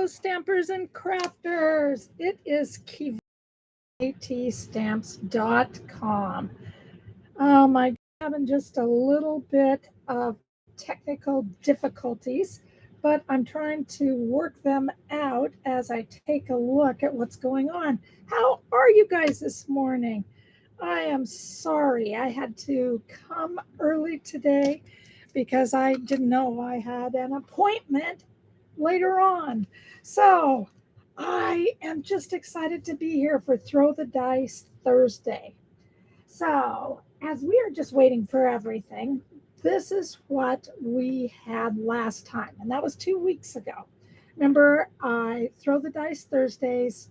Hello, stampers and crafters. It is AAdhesive-backed.com. I'm having just a little bit of technical difficulties, but I'm trying to work them out as I take a look at what's going on. How are you guys this morning? I am sorry I had to come early today because I didn't know I had an appointment later on. So I am just excited to be here for Throw the Dice Thursday. So as we are just waiting for everything, this is what we had last time, and that was 2 weeks ago. Remember, I throw the dice Thursdays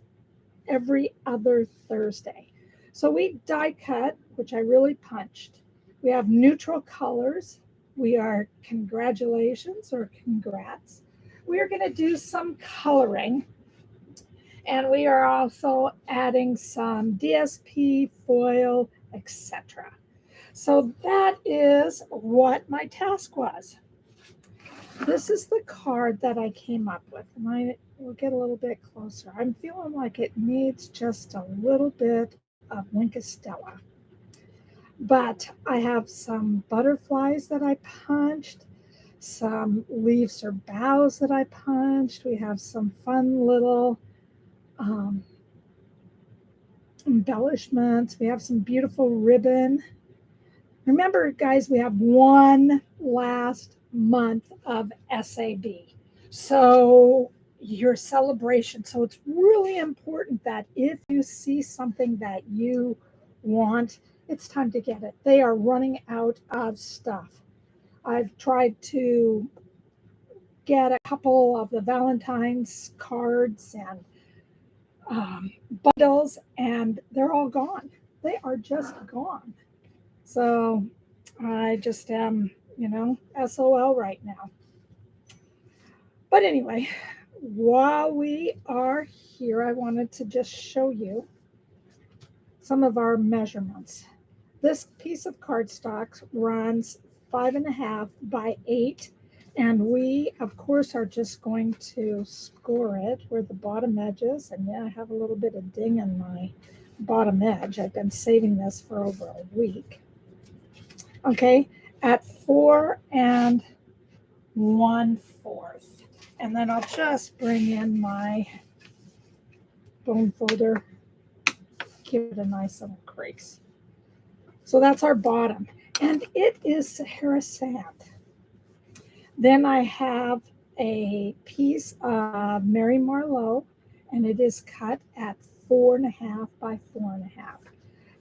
every other Thursday. So we die cut, which I really punched. We have neutral colors. We are congratulations or congrats. We are going to do some coloring, and we are also adding some DSP, foil, etc. So that is what my task was. This is the card that I came up with, and I will get a little bit closer. I'm feeling like it needs just a little bit of Winkostella. But I have some butterflies that I punched, some leaves or boughs that I punched. We have some fun little embellishments. We have some beautiful ribbon. Remember, guys, we have one last month of SAB. So your celebration. So it's really important that if you see something that you want, it's time to get it. They are running out of stuff. I've tried to get a couple of the Valentine's cards and bundles, and they're all gone. They are just gone. So I just am, SOL right now. But anyway, while we are here, I wanted to just show you some of our measurements. This piece of cardstock runs 5.5 by 8, and we, of course, are just going to score it where the bottom edge is. And yeah, I have a little bit of ding in my bottom edge. I've been saving this for over a week. Okay, at 4 1/4. And then I'll just bring in my bone folder, give it a nice little crease. So that's our bottom, and it is Sahara sand. Then I have a piece of Mary Merlot, and it is cut at 4.5 by 4.5.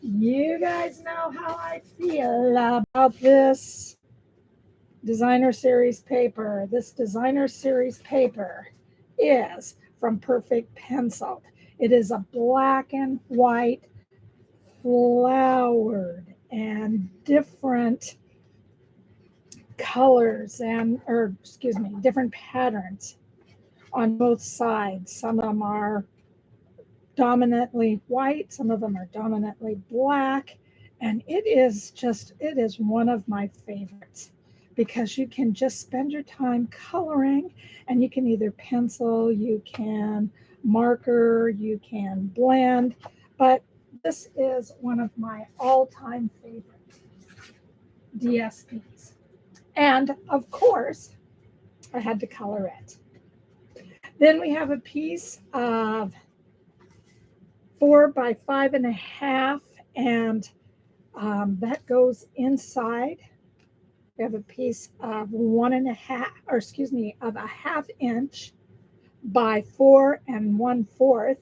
You guys know how I feel about this designer series paper. This designer series paper is from Perfect Pencil. It is a black and white flowered and different colors different patterns on both sides. Some of them are dominantly white, some of them are dominantly black, and it is one of my favorites because you can just spend your time coloring, and you can either pencil, you can marker, you can blend, but this is one of my all-time favorite DSPs. And of course, I had to color it. Then we have a piece of 4 by 5.5, and that goes inside. We have a piece of 1.5, of a 1/2 inch by 4 1/4,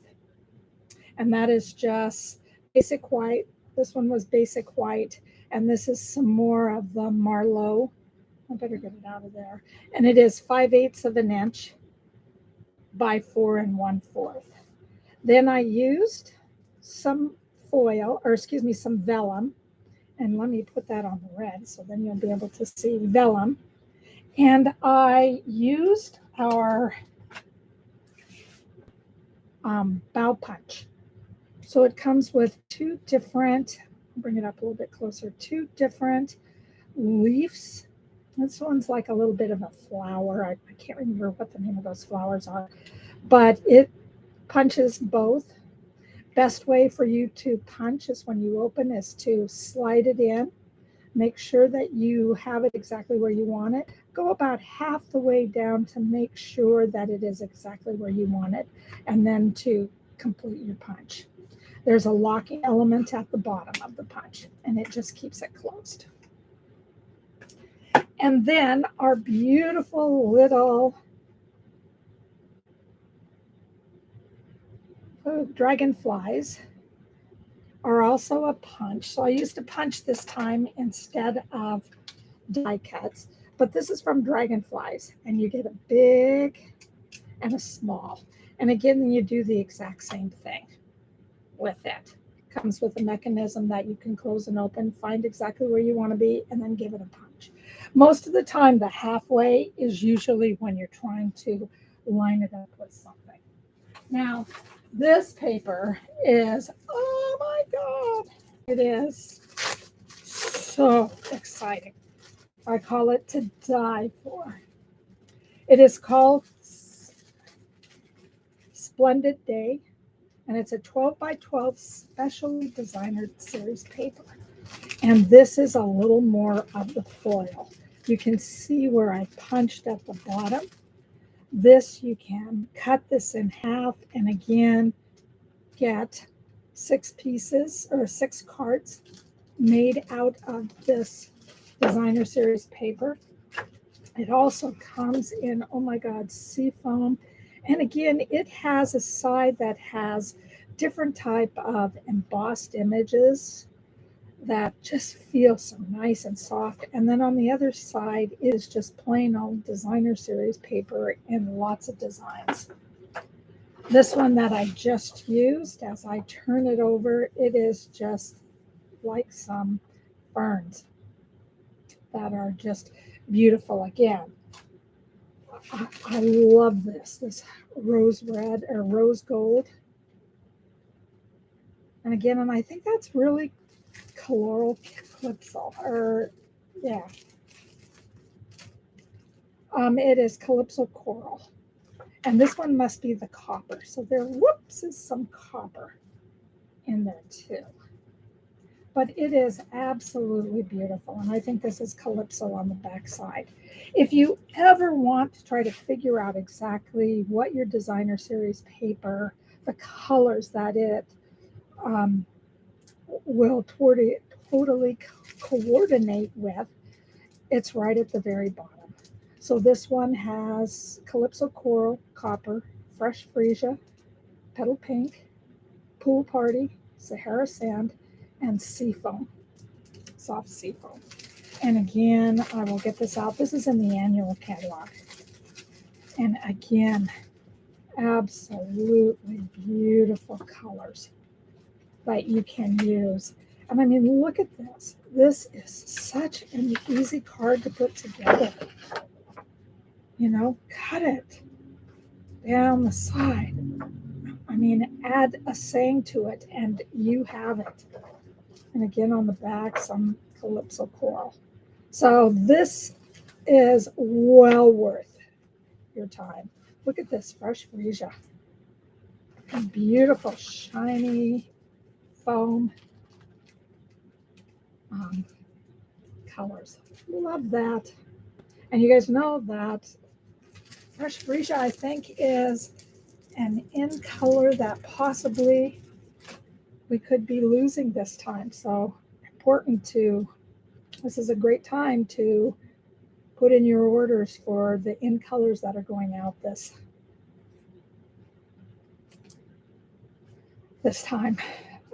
and that is just basic white. This one was basic white, and this is some more of the Merlot. I better get it out of there. And it is 5/8 of an inch by 4 1/4. Then I used some some vellum, and let me put that on the red so then you'll be able to see vellum. And I used our bow punch. So it comes with two different, I'll bring it up a little bit closer, two different leaves. This one's like a little bit of a flower. I can't remember what the name of those flowers are. but it punches both. Best way for you to punch is when you open is to slide it in. Make sure that you have it exactly where you want it. Go about half the way down to make sure that it is exactly where you want it, and then to complete your punch. There's a locking element at the bottom of the punch, and it just keeps it closed. And then our beautiful little dragonflies are also a punch. So I used a punch this time instead of die cuts, but this is from dragonflies, and you get a big and a small. And again, you do the exact same thing with it. Comes with a mechanism that you can close and open, find exactly where you want to be, and then give it a punch. Most of the time, the halfway is usually when you're trying to line it up with something. Now, this paper is, oh my God, it is so exciting. I call it to die for. It is called Splendid Day, and it's a 12 by 12 specially designer series paper. And this is a little more of the foil. You can see where I punched at the bottom. This, you can cut this in half and again get 6 pieces or 6 cards made out of this designer series paper. It also comes in, oh my God, seafoam. And again, it has a side that has different type of embossed images that just feel so nice and soft. And then on the other side is just plain old designer series paper in lots of designs. This one that I just used, as I turn it over, it is just like some ferns that are just beautiful. Again, I love this rose red or rose gold. And again, and I think that's really Coral Calypso, or yeah. It is Calypso Coral. And this one must be the copper. So there, whoops, is some copper in there too. But it is absolutely beautiful. And I think this is Calypso on the back side. If you ever want to try to figure out exactly what your designer series paper, the colors that it will totally coordinate with, it's right at the very bottom. So this one has Calypso Coral, Copper, Fresh Freesia, Petal Pink, Pool Party, Sahara Sand, and Seafoam, soft seafoam. And again, I will get this out. This is in the annual catalog. And again, absolutely beautiful colors that you can use. And I mean, look at this. This is such an easy card to put together. You know, cut it down the side. I mean, add a saying to it and you have it. And again, on the back, some Calypso Coral. So this is well worth your time. Look at this Fresh Freesia. Beautiful, shiny foam colors. Love that. And you guys know that Fresh Freesia, I think, is an in color that possibly we could be losing this time. So important to, this is a great time to put in your orders for the in colors that are going out this time.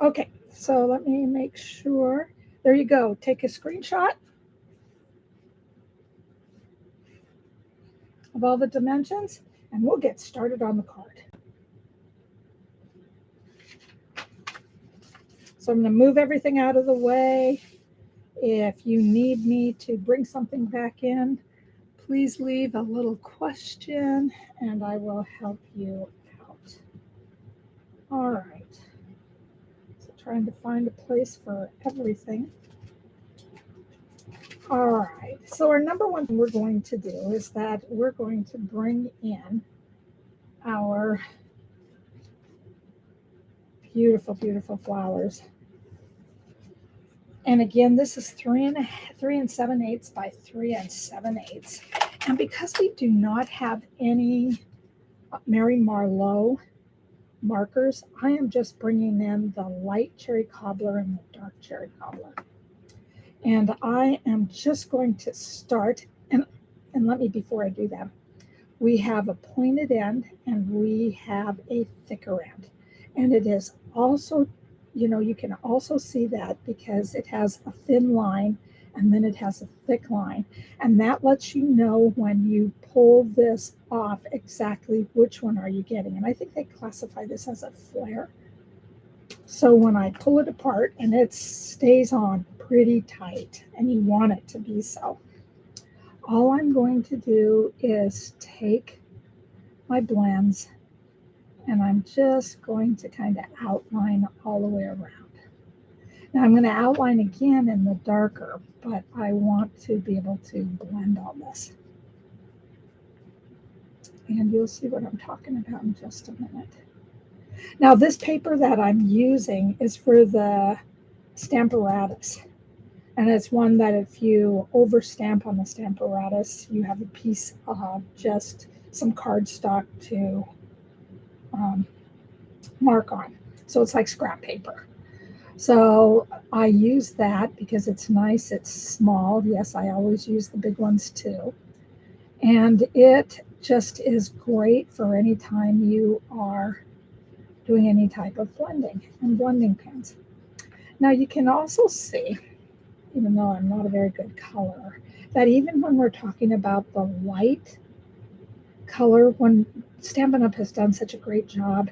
Okay, so let me make sure. There you go. Take a screenshot of all the dimensions and we'll get started on the card. So I'm going to move everything out of the way. If you need me to bring something back in, please leave a little question and I will help you out. All right. So trying to find a place for everything. All right. So our number one thing we're going to do is that we're going to bring in our beautiful, beautiful flowers. And again, this is 3 7/8 by 3 7/8. And because we do not have any Mary Marlowe markers, I am just bringing in the light cherry cobbler and the dark cherry cobbler. And I am just going to start, and let me, before I do that, we have a pointed end and we have a thicker end. And it is also, you can also see that because it has a thin line and then it has a thick line. And that lets you know when you pull this off exactly which one are you getting. And I think they classify this as a flare. So when I pull it apart, and it stays on pretty tight, and you want it to be so, all I'm going to do is take my blends and I'm just going to kind of outline all the way around. Now I'm going to outline again in the darker, but I want to be able to blend all this. And you'll see what I'm talking about in just a minute. Now this paper that I'm using is for the Stamparatus. And it's one that if you overstamp on the Stamparatus, you have a piece of just some cardstock to mark on. So it's like scrap paper. So I use that because it's nice, it's small. Yes, I always use the big ones too. And it just is great for any time you are doing any type of blending and blending pens. Now you can also see, even though I'm not a very good colorer, that even when we're talking about the light color, when Stampin' Up! Has done such a great job,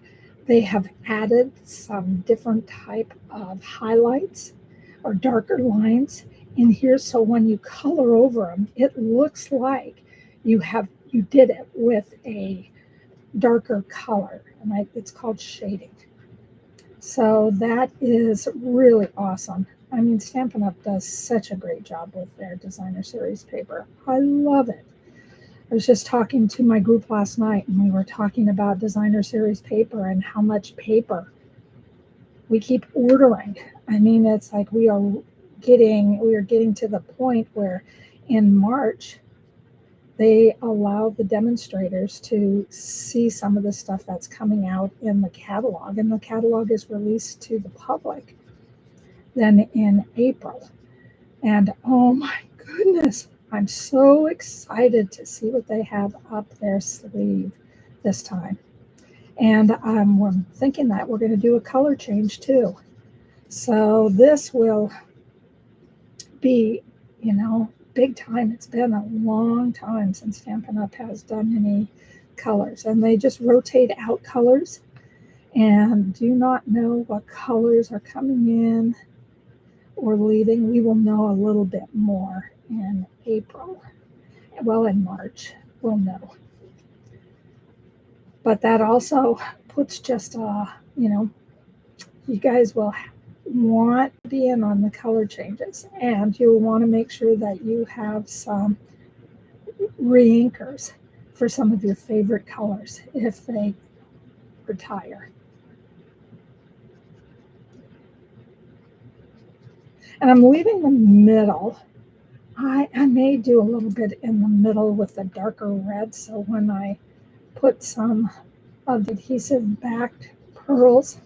they have added some different type of highlights or darker lines in here. So when you color over them, it looks like you did it with a darker color, and it's called shading. So that is really awesome. I mean, Stampin' Up! Does such a great job with their designer series paper. I love it. I was just talking to my group last night, and we were talking about designer series paper and how much paper we keep ordering. I mean, it's like we are getting to the point where in March they allow the demonstrators to see some of the stuff that's coming out in the catalog, and the catalog is released to the public then in April. And oh my goodness, I'm so excited to see what they have up their sleeve this time. And we're thinking that we're going to do a color change too. So this will be, big time. It's been a long time since Stampin' Up! Has done any colors. And they just rotate out colors and do not know what colors are coming in or leaving. We will know a little bit more in April. Well, in March, we'll know. But that also puts just, you guys will want to be in on the color changes, and you'll want to make sure that you have some reinkers for some of your favorite colors if they retire. And I'm leaving the middle. I may do a little bit in the middle with the darker red, so when I put some of the adhesive-backed pearls,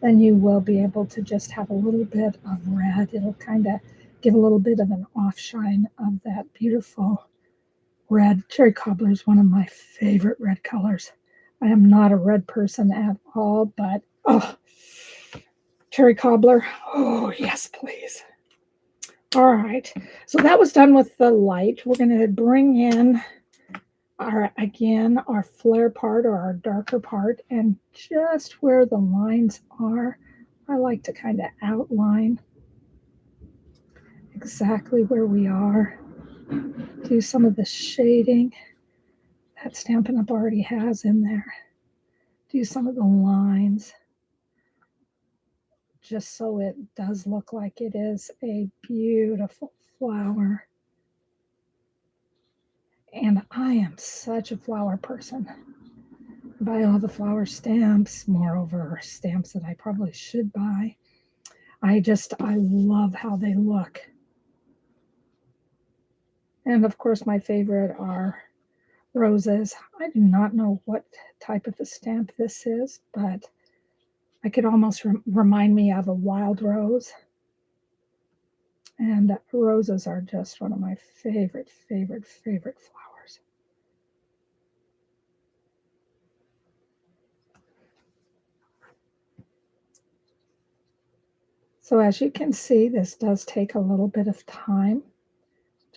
then you will be able to just have a little bit of red. It'll kind of give a little bit of an offshine of that beautiful red. Cherry Cobbler is one of my favorite red colors. I am not a red person at all, but Cherry Cobbler, oh yes, please. All right, so that was done with the light. We're going to bring in our flare part or our darker part, and just where the lines are, I like to kind of outline exactly where we are. Do some of the shading that Stampin' Up! Already has in there. Do some of the lines just so it does look like it is a beautiful flower. And I am such a flower person. buy all the flower stamps, moreover, stamps that I probably should buy. I love how they look. And of course, my favorite are roses. I do not know what type of a stamp this is, but I could almost remind me of a wild rose. And roses are just one of my favorite flowers. So as you can see, this does take a little bit of time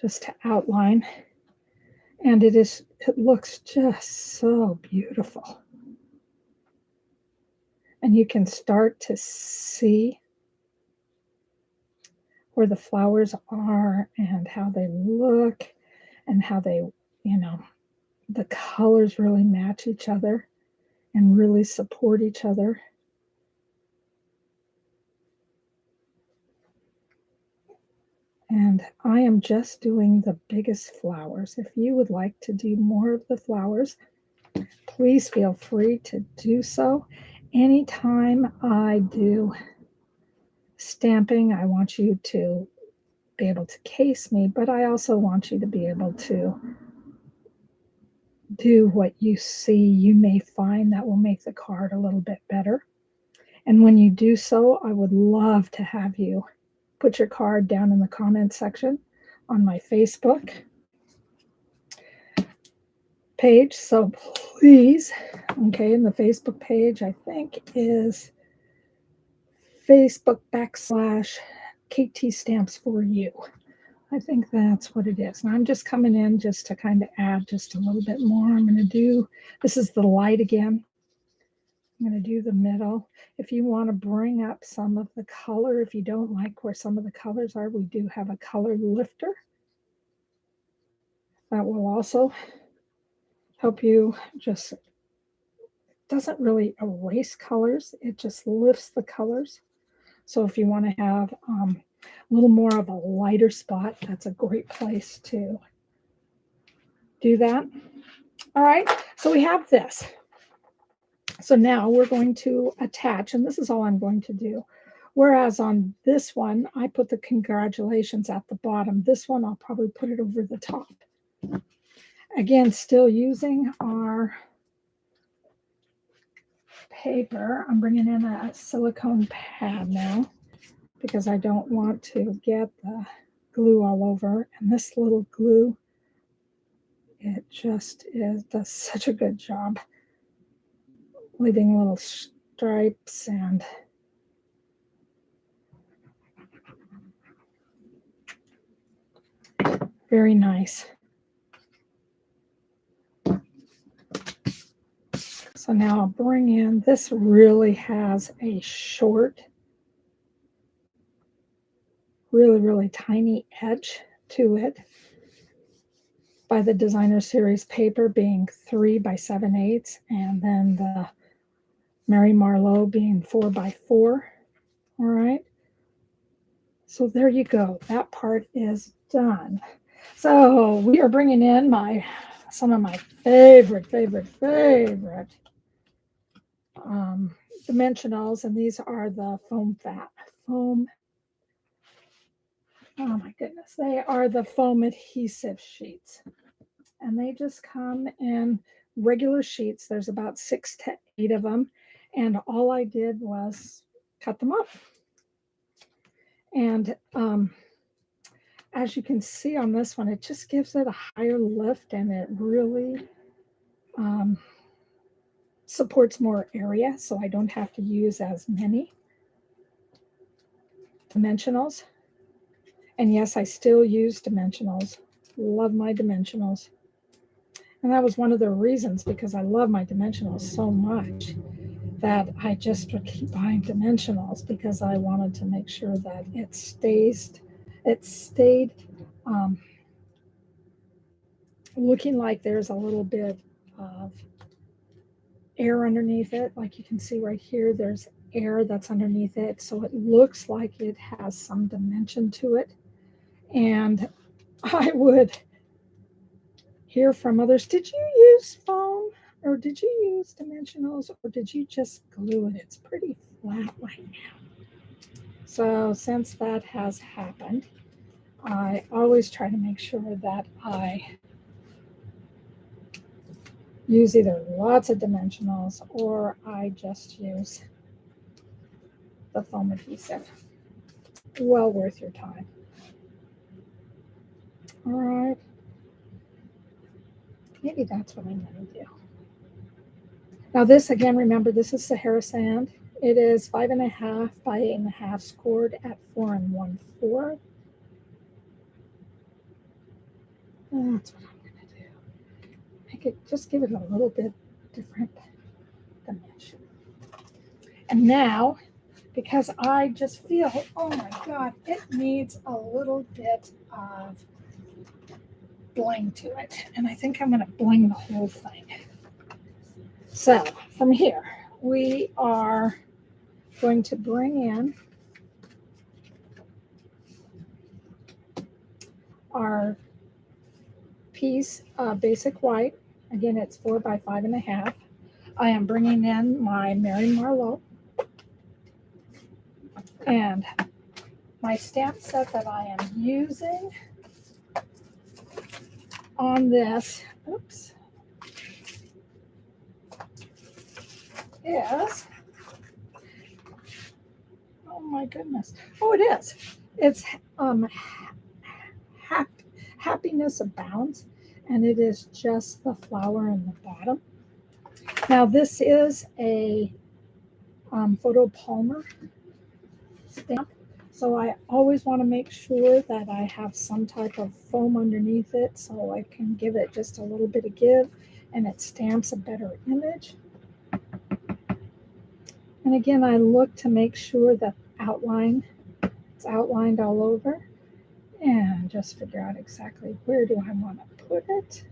just to outline. And it looks just so beautiful. And you can start to see where the flowers are and how they look and how they, the colors really match each other and really support each other. And I am just doing the biggest flowers. If you would like to do more of the flowers, please feel free to do so. Anytime I do stamping, I want you to be able to case me, but I also want you to be able to do what you see you may find that will make the card a little bit better. And when you do so, I would love to have you put your card down in the comment section on my Facebook page. So please, okay, and the Facebook page I think is Facebook.com/KT Stamps for You. I think that's what it is. And I'm just coming in just to kind of add just a little bit more. I'm going to do, this is the light again. I'm going to do the middle. If you want to bring up some of the color, if you don't like where some of the colors are, we do have a color lifter that will also help you. Just doesn't really erase colors, it just lifts the colors. So if you want to have a little more of a lighter spot, that's a great place to do that. All right, so we have this. So now we're going to attach, and this is all I'm going to do. Whereas on this one, I put the congratulations at the bottom. This one, I'll probably put it over the top. Again, still using our paper. I'm bringing in a silicone pad now because I don't want to get the glue all over. And this little glue, it just does such a good job leaving little stripes and very nice. So now I'll bring in, this really has a short, really tiny edge to it by the designer series paper being 3 by 7/8 and then the Mary Merlot being 4 by 4. All right. So there you go. That part is done. So we are bringing in some of my favorite dimensionals, and these are the foam. Oh my goodness, they are the foam adhesive sheets, and they just come in regular sheets. There's about 6 to 8 of them, and all I did was cut them up. And as you can see on this one, it just gives it a higher lift, and it really supports more area, so I don't have to use as many dimensionals. And yes, I still use dimensionals. Love my dimensionals. And that was one of the reasons, because I love my dimensionals so much, that I just would keep buying dimensionals, because I wanted to make sure that it stayed looking like there's a little bit of air underneath it. Like you can see right here, there's air that's underneath it, so it looks like it has some dimension to it. And I would hear from others, did you use foam? Or did you use dimensionals, or did you just glue it? It's pretty flat right now. So since that has happened, I always try to make sure that I use either lots of dimensionals or I just use the foam adhesive. Well worth your time. All right. Maybe that's what I'm going to do. Now this, again, remember, this is Sahara sand. It is 5.5 by 8.5 scored at 4 1/4. That's what I'm going to do. Make it, just give it a little bit different dimension. And now, because I just feel, oh my God, it needs a little bit of bling to it. And I think I'm going to bling the whole thing. So from here, we are going to bring in our piece of basic white. Again, it's 4 by 5.5. I am bringing in my Mary Merlot and my stamp set that I am using on this. Oops. Is, oh my goodness. Oh, it is. It's Happiness Abounds, and it is just the flower in the bottom. Now this is a photopolymer stamp, so I always want to make sure that I have some type of foam underneath it so I can give it just a little bit of give and it stamps a better image. And again, I look to make sure that it's outlined all over, and just figure out exactly where do I want to put it.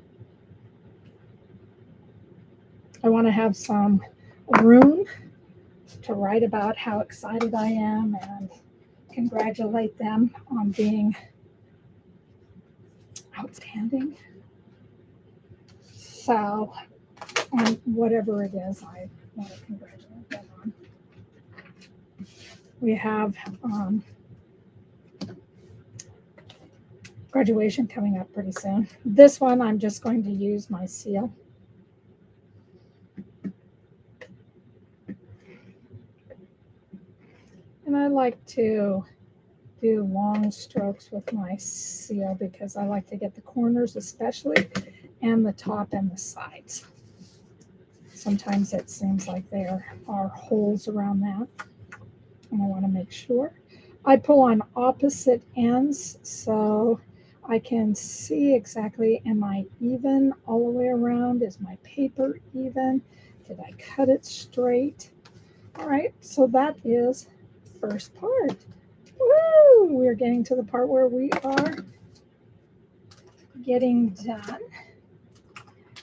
I want to have some room to write about how excited I am and congratulate them on being outstanding. So, on whatever it is, I want to congratulate them on. We have graduation coming up pretty soon. This one, I'm just going to use my seal. And I like to do long strokes with my seal because I like to get the corners especially and the top and the sides. Sometimes it seems like there are holes around that, and I want to make sure. I pull on opposite ends so I can see exactly, am I even all the way around? Is my paper even? Did I cut it straight? All right, so that is first part. Woo! We're getting to the part where we are getting done.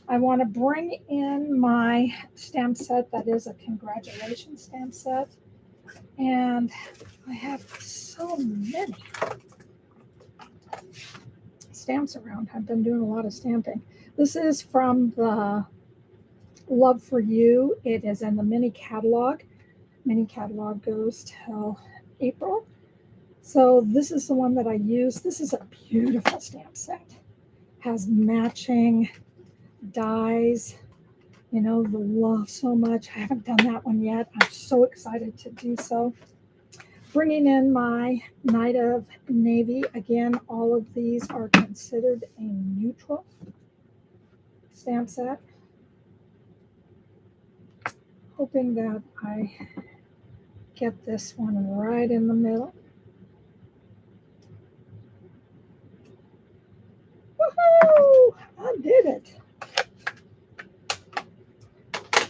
I want to bring in my stamp set that is a congratulations stamp set. And I have so many stamps around. I've been doing a lot of stamping. This is from the Love for You. It is in the mini catalog. Mini catalog goes till April. So this is the one that I use. This is a beautiful stamp set. Has matching dies. You know, the love so much. I haven't done that one yet. I'm so excited to do so. Bringing in my Night of Navy. Again, all of these are considered a neutral stamp set. Hoping that I get this one right in the middle. Woohoo! I did it.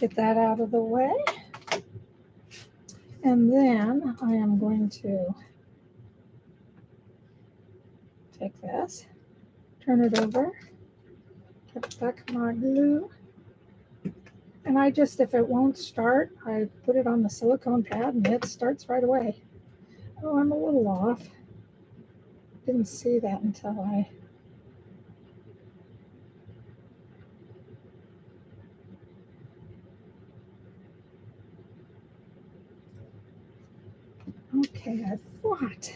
Get that out of the way. And then I am going to take this, turn it over, get back my glue. And I just, if it won't start, I put it on the silicone pad and it starts right away. Oh, I'm a little off. Didn't see that until I Okay, I thought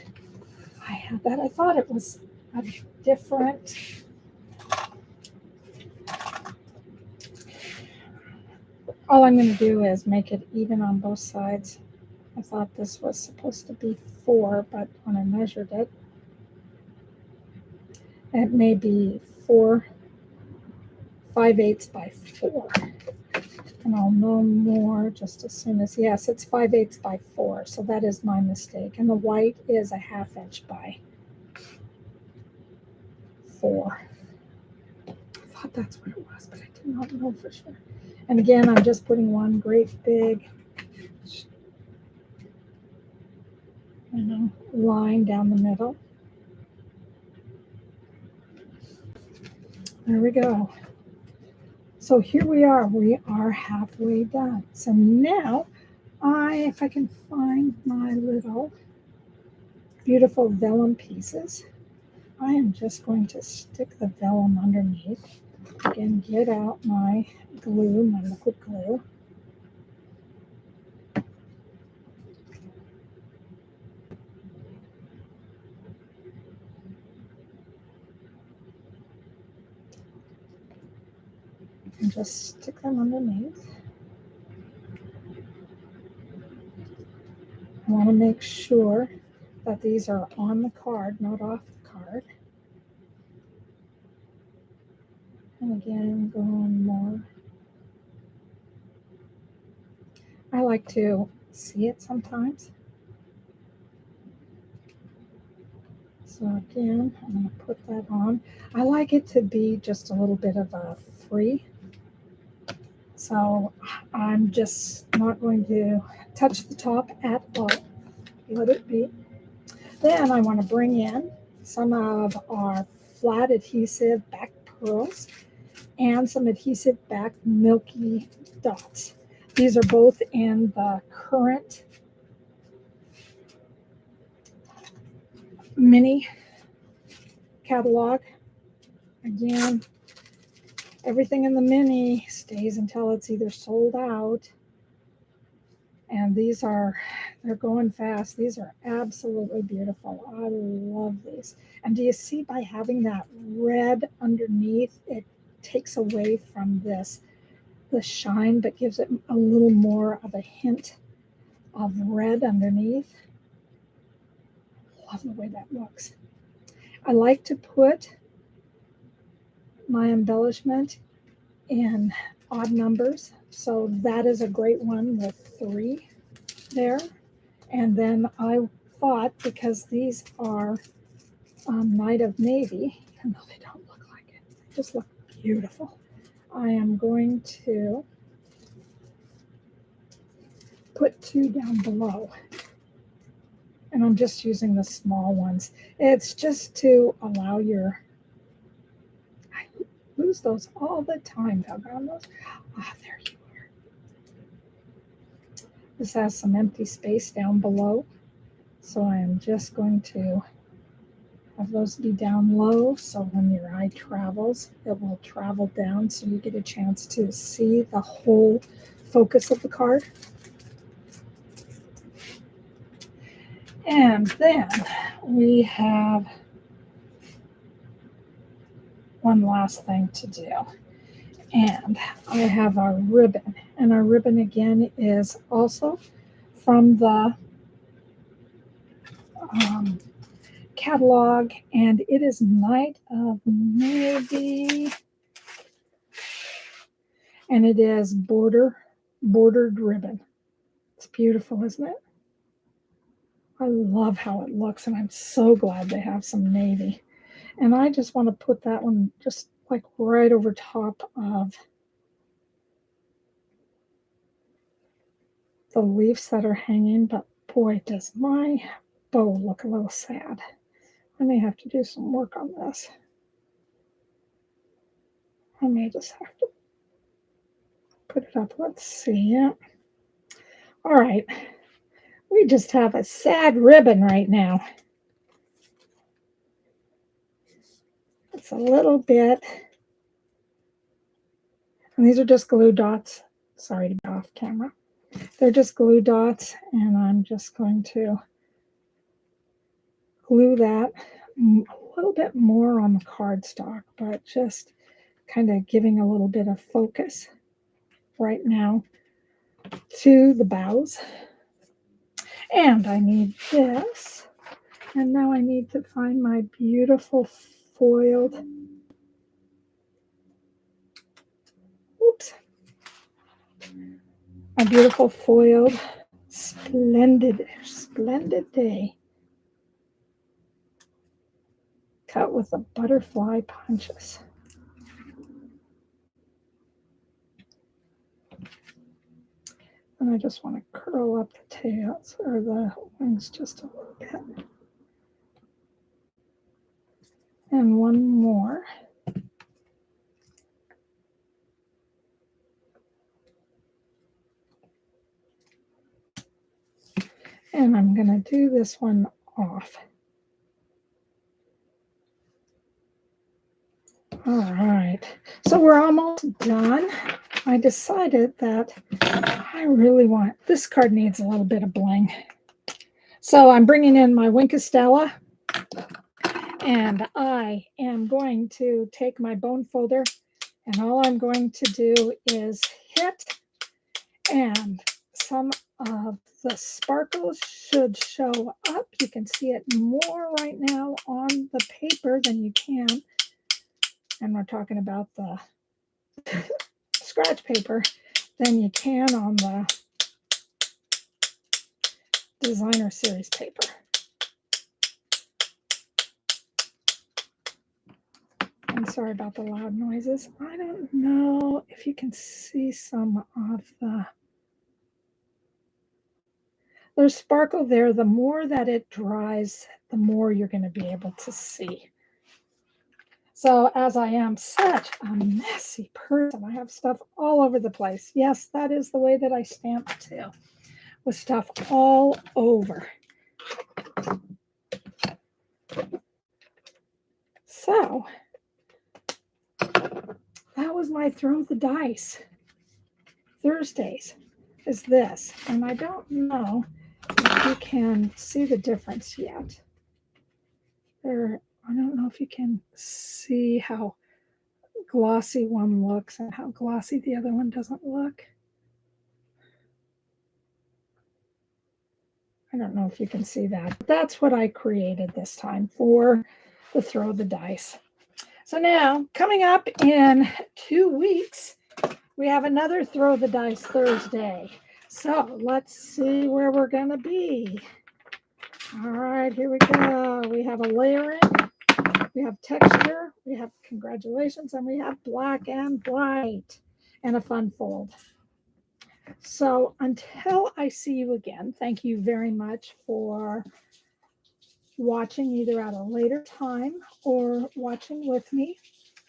I had that. I thought it was a different. All I'm going to do is make it even on both sides. I thought this was supposed to be 4, but when I measured it, it may be 5/8 by 4. And I'll know more just as soon as, yes, it's 5/8 by 4. So that is my mistake. And the white is a 1/2 inch by 4. I thought that's what it was, but I did not know for sure. And again, I'm just putting one great big, line down the middle. There we go. So here we are halfway done. So now if I can find my little beautiful vellum pieces, I am just going to stick the vellum underneath. Again, get out my glue, my liquid glue. And just stick them underneath. I want to make sure that these are on the card, not off the card. And again, going more. I like to see it sometimes. So again, I'm going to put that on. I like it to be just a little bit of a free. So I'm just not going to touch the top at all. Let it be. Then I want to bring in some of our flat adhesive-backed pearls and some adhesive-backed Milky dots. These are both in the current mini catalog. Again, everything in the mini stays until it's either sold out, and they're going fast. These are absolutely beautiful. I love these. And do you see, by having that red underneath, it takes away from the shine, but gives it a little more of a hint of red underneath. Love the way that looks. I like to put my embellishment in odd numbers. So that is a great one with 3 there. And then I thought, because these are Night of Navy, even though they don't look like it, they just look beautiful, I am going to put 2 down below. And I'm just using the small ones. It's just to allow I lose those all the time, doggone those. Ah, there you are. This has some empty space down below. So I am just going to have those be down low, so when your eye travels, it will travel down so you get a chance to see the whole focus of the card. And then we have one last thing to do. And I have our ribbon. And our ribbon, again, is also from the catalog, and it is Night of Navy. And it is bordered ribbon. It's beautiful, isn't it? I love how it looks, and I'm so glad they have some navy. And I just want to put that one just like right over top of the leaves that are hanging. But boy, does my bow look a little sad. I may have to do some work on this. I may just have to put it up. Let's see. Yeah. All right. We just have a sad ribbon right now. It's a little bit. And these are just glue dots. Sorry to be off camera. They're just glue dots, and I'm just going to glue that a little bit more on the cardstock, but just kind of giving a little bit of focus right now to the boughs. And I need this. And now I need to find my beautiful foiled, oops, my beautiful foiled Splendid Day. Cut with the butterfly punches. And I just want to curl up the tails or the wings just a little bit. And one more. And I'm going to do this one off. All right, so we're almost done. I decided that I really want, this card needs a little bit of bling. So I'm bringing in my Wink Estella, and I am going to take my bone folder, and all I'm going to do is hit, and some of the sparkles should show up. You can see it more right now on the paper than you can. And we're talking about the scratch paper than you can on the designer series paper. I'm sorry about the loud noises. I don't know if you can see some of there's sparkle there. The more that it dries, the more you're going to be able to see. So as I am such a messy person, I have stuff all over the place. Yes, that is the way that I stamp too, with stuff all over. So that was my throw the dice. Thursdays is this, and I don't know if you can see the difference yet. I don't know if you can see how glossy one looks and how glossy the other one doesn't look. I don't know if you can see that. That's what I created this time for the throw the dice. So now, coming up in 2 weeks, we have another throw the dice Thursday. So let's see where we're going to be. All right, here we go. We have a layering, we have texture, we have congratulations, and we have black and white, and a fun fold. So until I see you again, thank you very much for watching either at a later time or watching with me.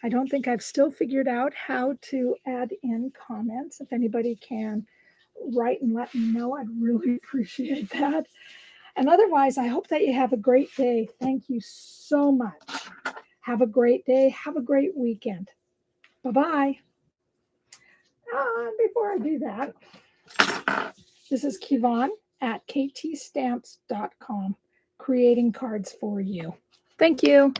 I don't think I've still figured out how to add in comments. If anybody can write and let me know, I'd really appreciate that. And otherwise, I hope that you have a great day. Thank you so much. Have a great day. Have a great weekend. Bye-bye. Before I do that, this is Kevon at ktstamps.com, creating cards for you. Thank you.